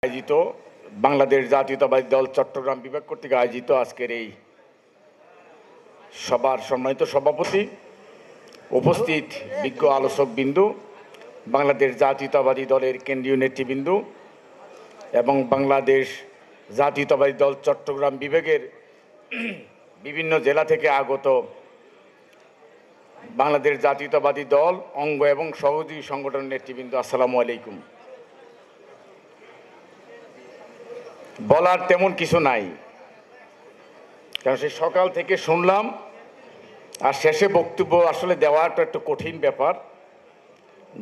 আয়োজিত বাংলাদেশ জাতীয়তাবাদী দল চট্টগ্রাম বিভাগ কর্তৃক আয়োজিত আজকের এই সভার সম্মানিত সভাপতি, উপস্থিত বিজ্ঞ আলোচক বিন্দু, বাংলাদেশ জাতীয়তাবাদী দলের কেন্দ্রীয় নেতৃবৃন্দ এবং বাংলাদেশ জাতীয়তাবাদী দল চট্টগ্রাম বিভাগের বিভিন্ন জেলা থেকে আগত বাংলাদেশ জাতীয়তাবাদী দল অঙ্গ এবং সহযোগী সংগঠনের নেতৃবৃন্দ, আসসালামু আলাইকুম। বলার তেমন কিছু নাই, কারণ সেই সকাল থেকে শুনলাম, আর শেষে বক্তব্য আসলে দেওয়াটা একটু কঠিন ব্যাপার।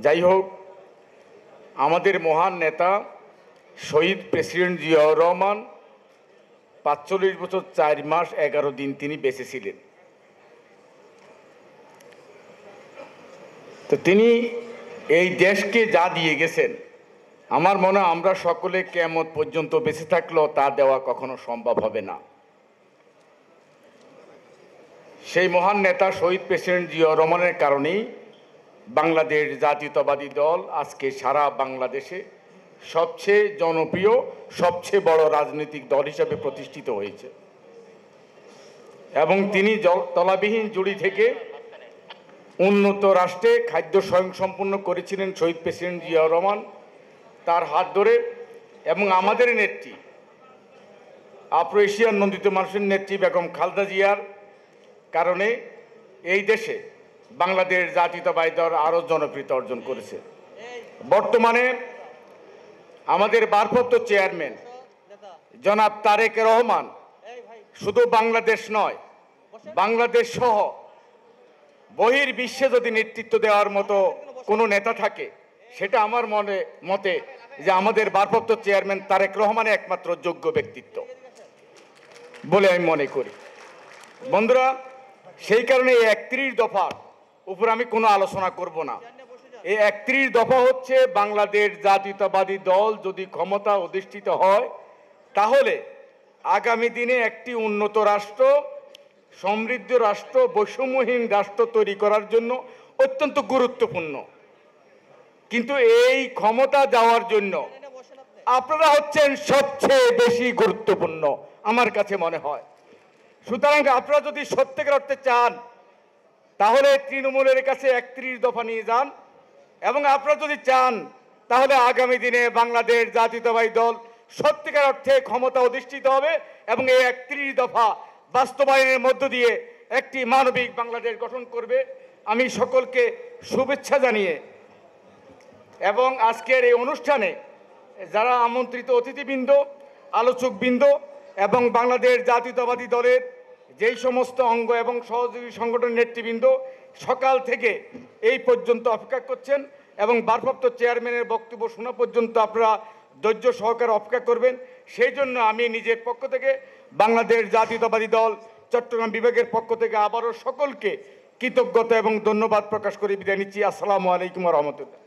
যাই হোক, আমাদের মহান নেতা শহীদ প্রেসিডেন্ট জিয়াউর রহমান ৪৫ বছর ৪ মাস ১১ দিন তিনি বেঁচে ছিলেন। তো তিনি এই দেশকে যা দিয়ে গেছেন, আমার মনে হয় আমরা সকলে কিয়ামত পর্যন্ত বেঁচে থাকলেও তা দেওয়া কখনো সম্ভব হবে না। সেই মহান নেতা শহীদ প্রেসিডেন্ট জিয়াউর রহমানের কারণেই বাংলাদেশ জাতীয়তাবাদী দল আজকে সারা বাংলাদেশে সবচেয়ে জনপ্রিয়, সবচেয়ে বড় রাজনৈতিক দল হিসেবে প্রতিষ্ঠিত হয়েছে। এবং তিনি তলাবিহীন জুড়ি থেকে উন্নত রাষ্ট্রে খাদ্য স্বয়ংসম্পূর্ণ করেছিলেন শহীদ প্রেসিডেন্ট জিয়াউর রহমান, তার হাত ধরে। এবং আমাদের নেত্রী, আফ্রো এশিয়ান নন্দিত মানুষের নেত্রী বেগম খালেদা জিয়ার কারণে এই দেশে বাংলাদেশ জাতীয়তাবাদী দল আরও জনপ্রিয়তা অর্জন করেছে। বর্তমানে আমাদের ভারপ্রাপ্ত চেয়ারম্যান জনাব তারেক রহমান শুধু বাংলাদেশ নয়, বাংলাদেশ সহ বহির্বিশ্বে যদি নেতৃত্ব দেওয়ার মতো কোনো নেতা থাকে, সেটা আমার মতে যে আমাদের ভারপ্রাপ্ত চেয়ারম্যান তারেক রহমানের একমাত্র যোগ্য ব্যক্তিত্ব বলে আমি মনে করি। বন্ধুরা, সেই কারণে এই ৩১ দফার উপর আমি কোনো আলোচনা করব না। এই ৩১ দফা হচ্ছে বাংলাদেশ জাতীয়তাবাদী দল যদি ক্ষমতা অধিষ্ঠিত হয়, তাহলে আগামী দিনে একটি উন্নত রাষ্ট্র, সমৃদ্ধ রাষ্ট্র, বৈষম্যহীন রাষ্ট্র তৈরি করার জন্য অত্যন্ত গুরুত্বপূর্ণ। কিন্তু এই ক্ষমতা যাওয়ার জন্য আপনারা হচ্ছেন সবচেয়ে বেশি গুরুত্বপূর্ণ আমার কাছে মনে হয়। সুতরাং আপনারা যদি সত্যিকার অর্থে চান, তাহলে তৃণমূলের কাছে ৩১ দফা নিয়ে যান, এবং আপনারা যদি চান তাহলে আগামী দিনে বাংলাদেশ জাতীয়তাবাদী দল সত্যিকার অর্থে ক্ষমতা অধিষ্ঠিত হবে এবং এই ৩১ দফা বাস্তবায়নের মধ্য দিয়ে একটি মানবিক বাংলাদেশ গঠন করবে। আমি সকলকে শুভেচ্ছা জানিয়ে এবং আজকের এই অনুষ্ঠানে যারা আমন্ত্রিত অতিথিবৃন্দ, আলোচকবৃন্দ এবং বাংলাদেশ জাতীয়তাবাদী দলের যেই সমস্ত অঙ্গ এবং সহযোগী সংগঠনের নেতৃবৃন্দ সকাল থেকে এই পর্যন্ত অপেক্ষা করছেন এবং ভারপ্রাপ্ত চেয়ারম্যানের বক্তব্য শোনা পর্যন্ত আপনারা ধৈর্য সহকারে অপেক্ষা করবেন, সেই জন্য আমি নিজের পক্ষ থেকে বাংলাদেশ জাতীয়তাবাদী দল চট্টগ্রাম বিভাগের পক্ষ থেকে আবারও সকলকে কৃতজ্ঞতা এবং ধন্যবাদ প্রকাশ করে বিদায় নিচ্ছি। আসসালামু আলাইকুম ওয়া রাহমাতুল্লাহ।